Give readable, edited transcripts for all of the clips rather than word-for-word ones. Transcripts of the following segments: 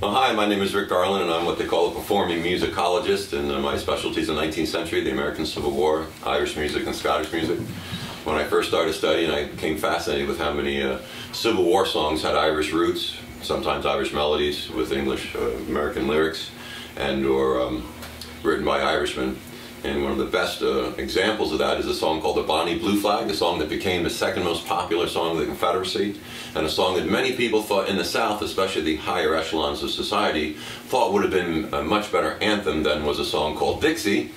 Well, hi, my name is Rick Garland, and I'm what they call a performing musicologist, and my specialty is the 19th century, the American Civil War, Irish music and Scottish music. When I first started studying, I became fascinated with how many Civil War songs had Irish roots, sometimes Irish melodies with English American lyrics, and or written by Irishmen. And one of the best examples of that is a song called The Bonnie Blue Flag, a song that became the second most popular song of the Confederacy, and a song that many people thought in the South, especially the higher echelons of society, thought would have been a much better anthem than was a song called Dixie,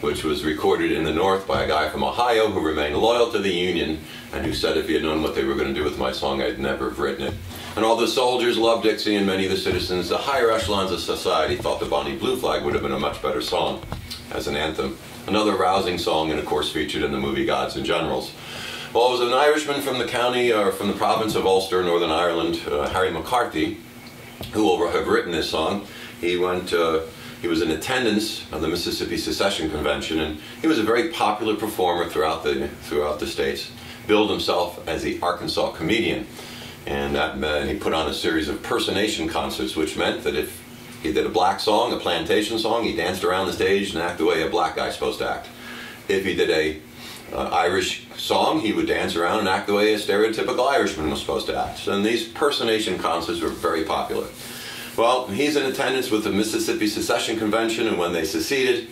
which was recorded in the North by a guy from Ohio who remained loyal to the Union and who said if he had known what they were going to do with my song, I'd never have written it. And all the soldiers loved Dixie, and many of the citizens, the higher echelons of society, thought The Bonnie Blue Flag would have been a much better song as an anthem. Another rousing song, and of course featured in the movie Gods and Generals. Well, it was an Irishman from the county, or from the province of Ulster, Northern Ireland, Harry McCarthy, who will have written this song. He was in attendance of the Mississippi Secession Convention, and he was a very popular performer throughout the states. Billed himself as the Arkansas comedian, and he put on a series of personation concerts, which meant that if he did a black song, a plantation song, he danced around the stage and acted the way a black guy's supposed to act. If he did a Irish song, he would dance around and act the way a stereotypical Irishman was supposed to act. And these personation concerts were very popular. Well, he's in attendance with the Mississippi Secession Convention, and when they seceded,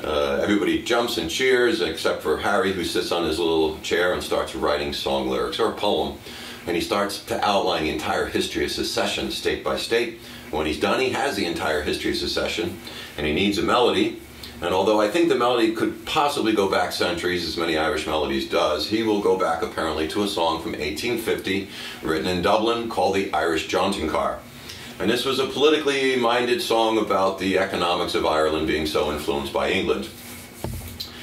everybody jumps and cheers, except for Harry, who sits on his little chair and starts writing song lyrics, or a poem. And he starts to outline the entire history of secession, state by state. When he's done, he has the entire history of secession, and he needs a melody. And although I think the melody could possibly go back centuries, as many Irish melodies does, he will go back apparently to a song from 1850, written in Dublin, called the Irish Jaunting Car. And this was a politically minded song about the economics of Ireland being so influenced by England.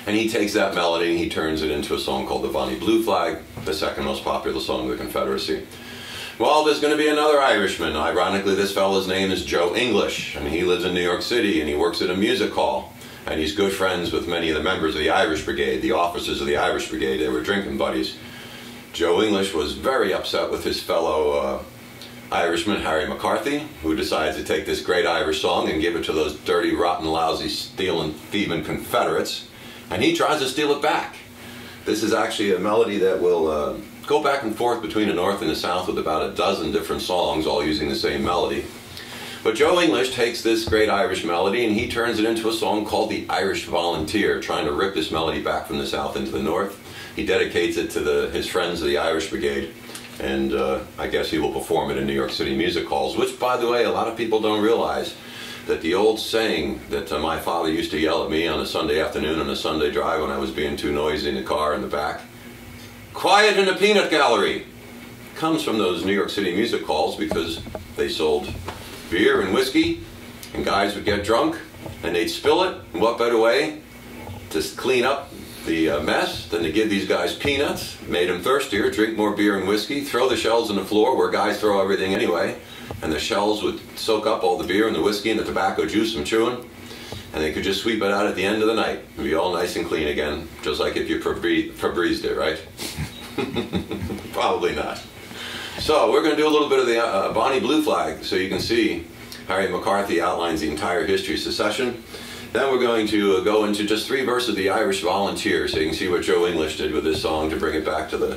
And he takes that melody and he turns it into a song called The Bonnie Blue Flag, the second most popular song of the Confederacy. Well, there's going to be another Irishman. Ironically, this fellow's name is Joe English, and he lives in New York City, and he works at a music hall. And he's good friends with many of the members of the Irish Brigade, the officers of the Irish Brigade. They were drinking buddies. Joe English was very upset with his fellow Irishman, Harry McCarthy, who decides to take this great Irish song and give it to those dirty, rotten, lousy, stealing, thieving Confederates. And he tries to steal it back. This is actually a melody that will go back and forth between the North and the South with about a dozen different songs, all using the same melody. But Joe English takes this great Irish melody and he turns it into a song called the Irish Volunteer, trying to rip this melody back from the South into the North. He dedicates it to his friends of the Irish Brigade, and I guess he will perform it in New York City music halls, which, by the way, a lot of people don't realize that the old saying that my father used to yell at me on a Sunday afternoon on a Sunday drive when I was being too noisy in the car in the back, "Quiet in the peanut gallery," comes from those New York City music halls, because they sold beer and whiskey, and guys would get drunk and they'd spill it, and what better way to clean up the mess than to give these guys peanuts? Made them thirstier, drink more beer and whiskey, throw the shells on the floor where guys throw everything anyway, and the shells would soak up all the beer and the whiskey and the tobacco juice from chewing, and they could just sweep it out at the end of the night and be all nice and clean again, just like if you Febrezed it, right? Probably not. So we're going to do a little bit of the Bonnie Blue Flag, so you can see Harry McCarthy outlines the entire history of secession. Then we're going to go into just 3 verses of the Irish Volunteer, so you can see what Joe English did with this song to bring it back to the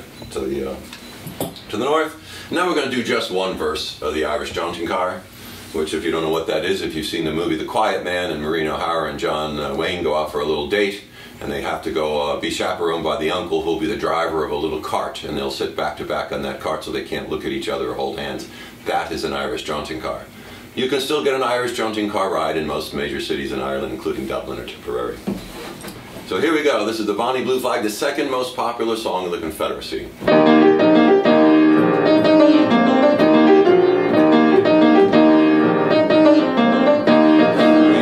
North. And then we're going to do just 1 verse of the Irish Jaunting Car, which, if you don't know what that is, if you've seen the movie The Quiet Man, and Maureen O'Hara and John Wayne go out for a little date, and they have to go be chaperoned by the uncle who'll be the driver of a little cart, and they'll sit back to back on that cart so they can't look at each other or hold hands. That is an Irish jaunting car. You can still get an Irish jaunting car ride in most major cities in Ireland, including Dublin or Tipperary. So here we go. This is the Bonnie Blue Flag, the second most popular song of the Confederacy. We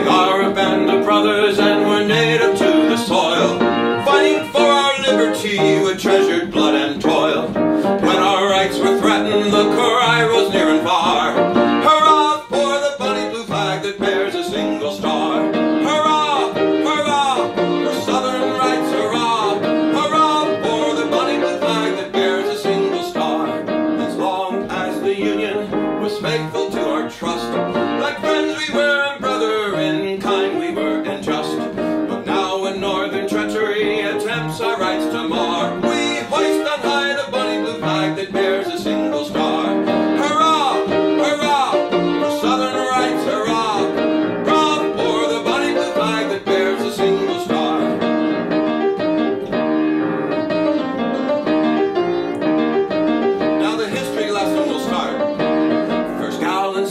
are a band of brothers and we're native to the soil, fighting for our liberty with treasured blood and toil. When our rights were threatened, the cry rose near and far. Hurrah for the Bonnie Blue Flag that bears a single star. Hurrah, hurrah, for Southern rights, hurrah. Hurrah for the Bonnie Blue Flag that bears a single star.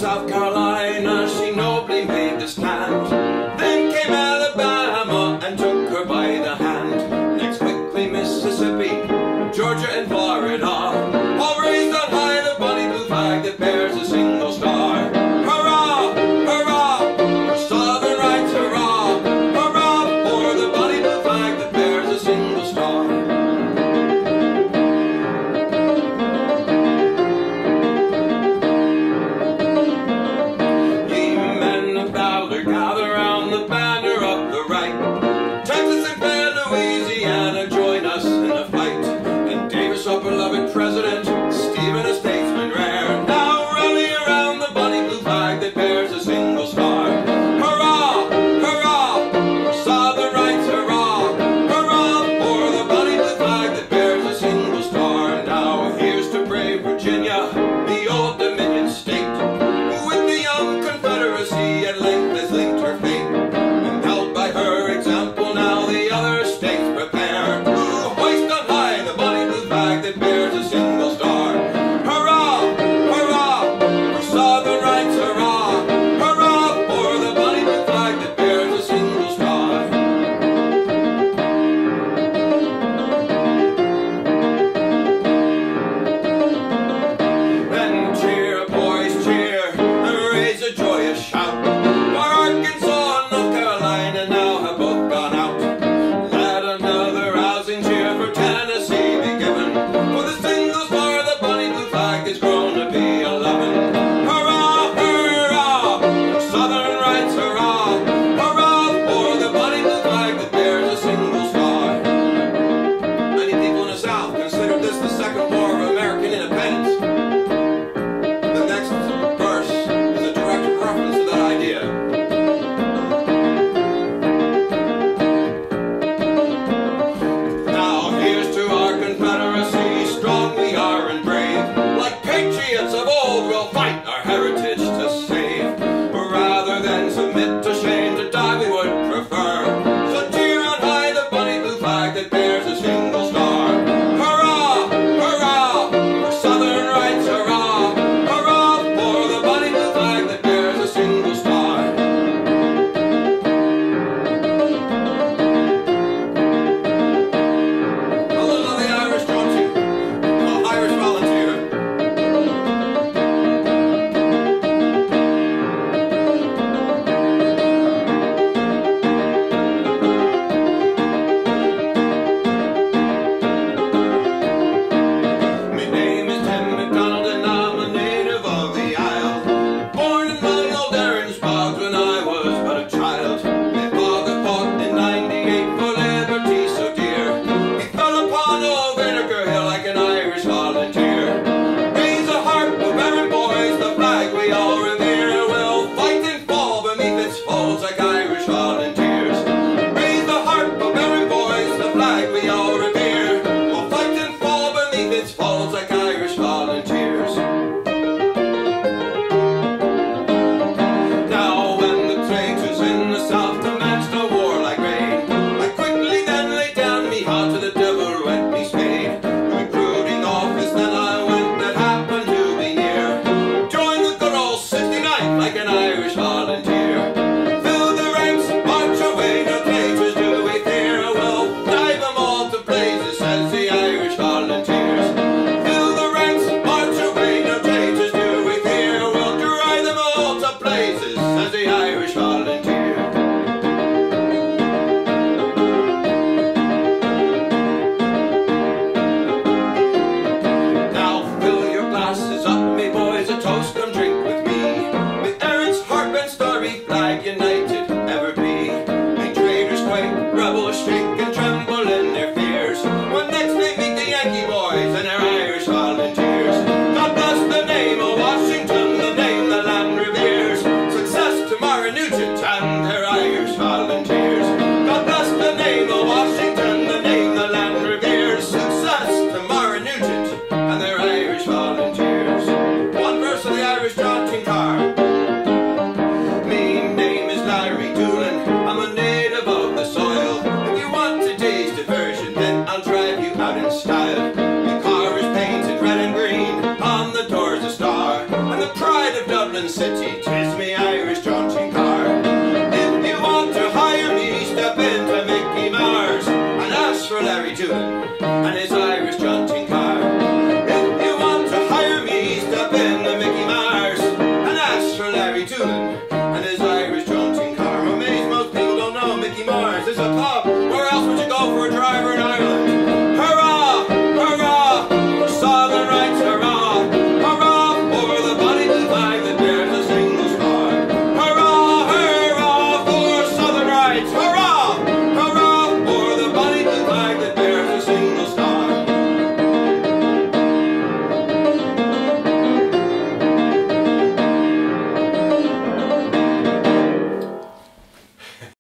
South Carolina, she nobly made the stand. Then came Alabama and took her by the hand. Next quickly Mississippi, Georgia and Florida, all raised on high the bonny blue flag that bears a single star. Hurrah, hurrah, for Southern rights, hurrah, hurrah, for the bonny blue flag that bears a single star. Ye men of valor, gather round the banner of the right. Texas and Louisiana, join us in the fight. And Davis, our beloved president, Stephen, a statesman rare, now rally around the bonny blue flag that bears a single star. Hurrah, hurrah, for Southern rights, hurrah, hurrah, for the bonny blue flag that bears a single star. Now here's to brave Virginia, the old Dominion state, who with the young Confederacy at length has linked her fate. And held by her example, now the other states prepare to hoist on high the bonny blue flag that bears a single star. Hurrah, hurrah, for Southern rights, hurrah, hurrah, for the bonny blue flag that bears a single star. Then cheer, boys, cheer, and raise a joyous shout, for Arkansas and North Carolina now have both gone out. Let another rousing cheer for Tennessee be given, for the single star, the bonny blue flag is grown to be 11. Hurrah, hurrah, for Southern rights, hurrah, hurrah, for the bonny blue flag that bears a single star. Many people in the South consider this the Second War of American Independence. The next verse is a direct reference to that idea. Now here's to our Confederacy, strong we are and brave. Like patriots of old, we'll fight our heritage to save. Rather than submit to shame, to die we would prefer. So cheer on high the bonny blue flag that bears a single star. Hurrah, hurrah, for Southern rights, hurrah, hurrah, for the bonny blue flag that bears a single star. A little of the Irish, don't you? Oh, Irish volunteer. My name is Tim McDonald and I'm a native of the Isle. Born among old Erin's bogs when I was but a child. My father fought in '98 for liberty so dear. He fell upon old Vinegar Hill like an Irish volunteer. Raise a harp of errant boys, the flag we all revere. We'll fight and fall beneath its folds like Irish volunteers. Raise the harp of errant boys, the flag we all revere. We'll fight and fall beneath its folds like Irish volunteers. Now when the traitors in the South commenced a war like rain, I quickly then laid down me heart to the devil rent me spade. Recruiting office then I went, that happened to be near. Joined the good old 69th like an Irish volunteer. Fill the ranks, march away, no traitors do we fear. We'll drive them all to blazes, says the Irish volunteers. Fill the ranks, march away, no traitors do we fear. We'll drive them all to blazes, says the Irish volunteer. Now fill your glasses up, me boys, a toast, come drink with me. With Erin's harp and starry flag, united ever be. May traitors quake, rebels shake and tremble in their fears, when next they meet the Yankee boys and their Irish volunteers. God bless the name of Washington, the name the land reveres. Betty, 'tis me Irish jaunting car. If you want to hire me, step into Mickey Mars and ask for Larry Doolan and his Irish jaunting car. If you want to hire me, step into Mickey Mars and ask for Larry Doolan